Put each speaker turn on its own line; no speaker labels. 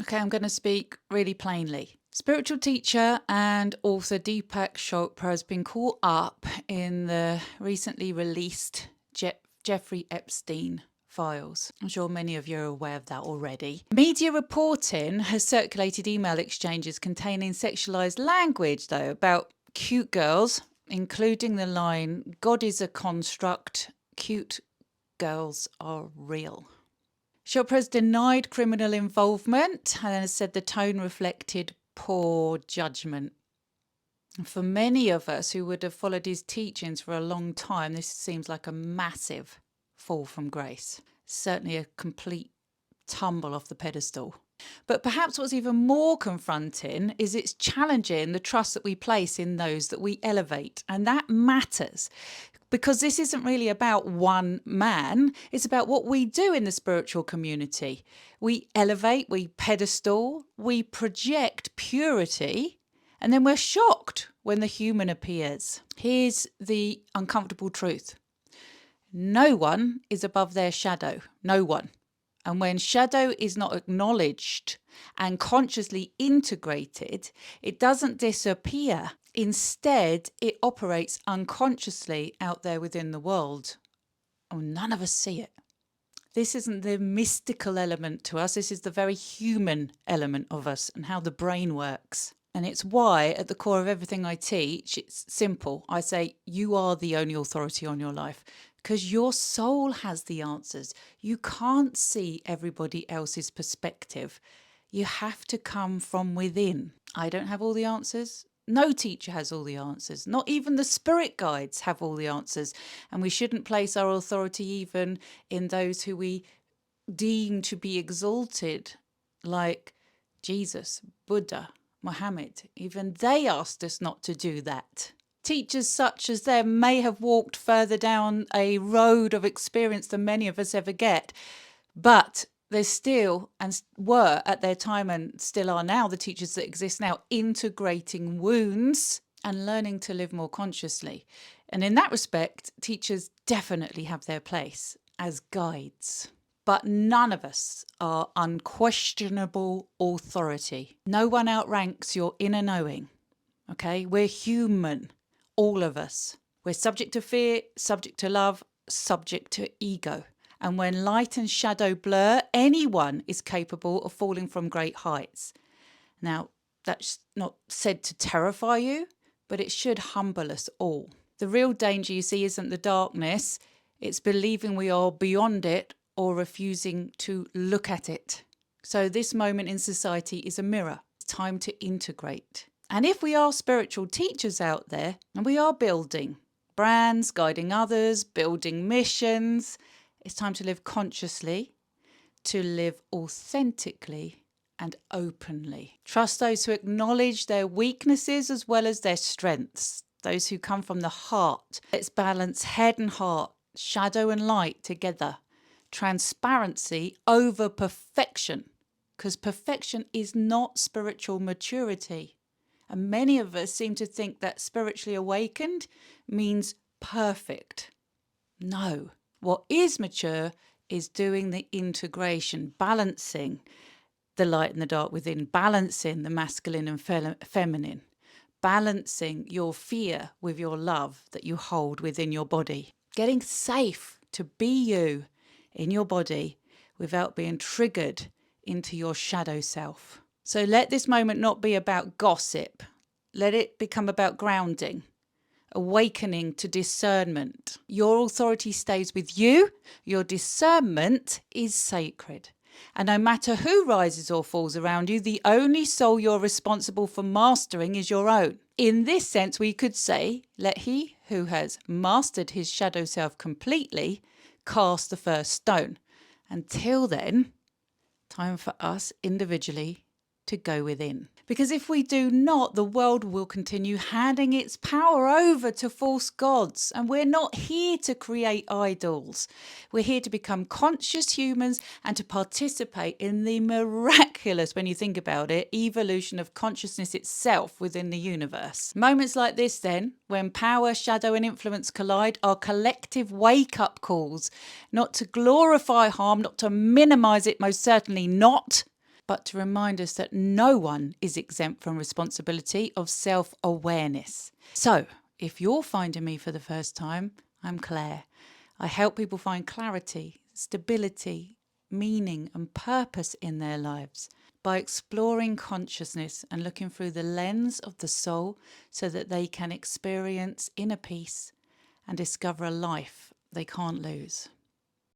Okay, I'm going to speak really plainly. Spiritual teacher and author Deepak Chopra has been caught up in the recently released Jeffrey Epstein files. I'm sure many of you are aware of that already. Media reporting has circulated email exchanges containing sexualized language, though, about cute girls, including the line, "God is a construct, cute girls are real." Chopra's denied criminal involvement and has said the tone reflected poor judgment. For many of us who would have followed his teachings for a long time, this seems like a massive fall from grace. Certainly a complete tumble off the pedestal. But perhaps what's even more confronting is it's challenging the trust that we place in those that we elevate. And that matters because this isn't really about one man. It's about what we do in the spiritual community. We elevate, we pedestal, we project purity, and then we're shocked when the human appears. Here's the uncomfortable truth. No one is above their shadow. No one. And when shadow is not acknowledged and consciously integrated, it doesn't disappear. Instead, it operates unconsciously out there within the world. Oh, none of us see it. This isn't the mystical element to us. This is the very human element of us and how the brain works. And it's why, at the core of everything I teach, it's simple. I say, you are the only authority on your life because your soul has the answers. You can't see everybody else's perspective. You have to come from within. I don't have all the answers. No teacher has all the answers. Not even the spirit guides have all the answers. And we shouldn't place our authority even in those who we deem to be exalted, like Jesus, Buddha, Muhammad. Even they asked us not to do that. Teachers such as them may have walked further down a road of experience than many of us ever get, but there's still, and were at their time and still are now, the teachers that exist now, integrating wounds and learning to live more consciously. And in that respect, teachers definitely have their place as guides. But none of us are unquestionable authority. No one outranks your inner knowing. Okay? We're human, all of us. We're subject to fear, subject to love, subject to ego. And when light and shadow blur, anyone is capable of falling from great heights. Now, that's not said to terrify you, but it should humble us all. The real danger, you see, isn't the darkness. It's believing we are beyond it or refusing to look at it. So this moment in society is a mirror. It's time to integrate. And if we are spiritual teachers out there, and we are building brands, guiding others, building missions, it's time to live consciously, to live authentically and openly. Trust those who acknowledge their weaknesses as well as their strengths, those who come from the heart. Let's balance head and heart, shadow and light together. Transparency over perfection, because perfection is not spiritual maturity. And many of us seem to think that spiritually awakened means perfect. No. What is mature is doing the integration, balancing the light and the dark within, balancing the masculine and feminine, balancing your fear with your love that you hold within your body, getting safe to be you in your body without being triggered into your shadow self. So let this moment not be about gossip. Let it become about grounding, awakening to discernment. Your authority stays with you. Your discernment is sacred. And no matter who rises or falls around you, the only soul you're responsible for mastering is your own. In this sense, we could say, let he who has mastered his shadow self completely cast the first stone. Until then, time for us individually to go within. Because if we do not, the world will continue handing its power over to false gods. And we're not here to create idols. We're here to become conscious humans and to participate in the miraculous, when you think about it, evolution of consciousness itself within the universe. Moments like this then, when power, shadow and influence collide, are collective wake-up calls, not to glorify harm, not to minimize it, most certainly not, but to remind us that no one is exempt from responsibility of self-awareness. So, if you're finding me for the first time, I'm Claire. I help people find clarity, stability, meaning and purpose in their lives by exploring consciousness and looking through the lens of the soul so that they can experience inner peace and discover a life they can't lose.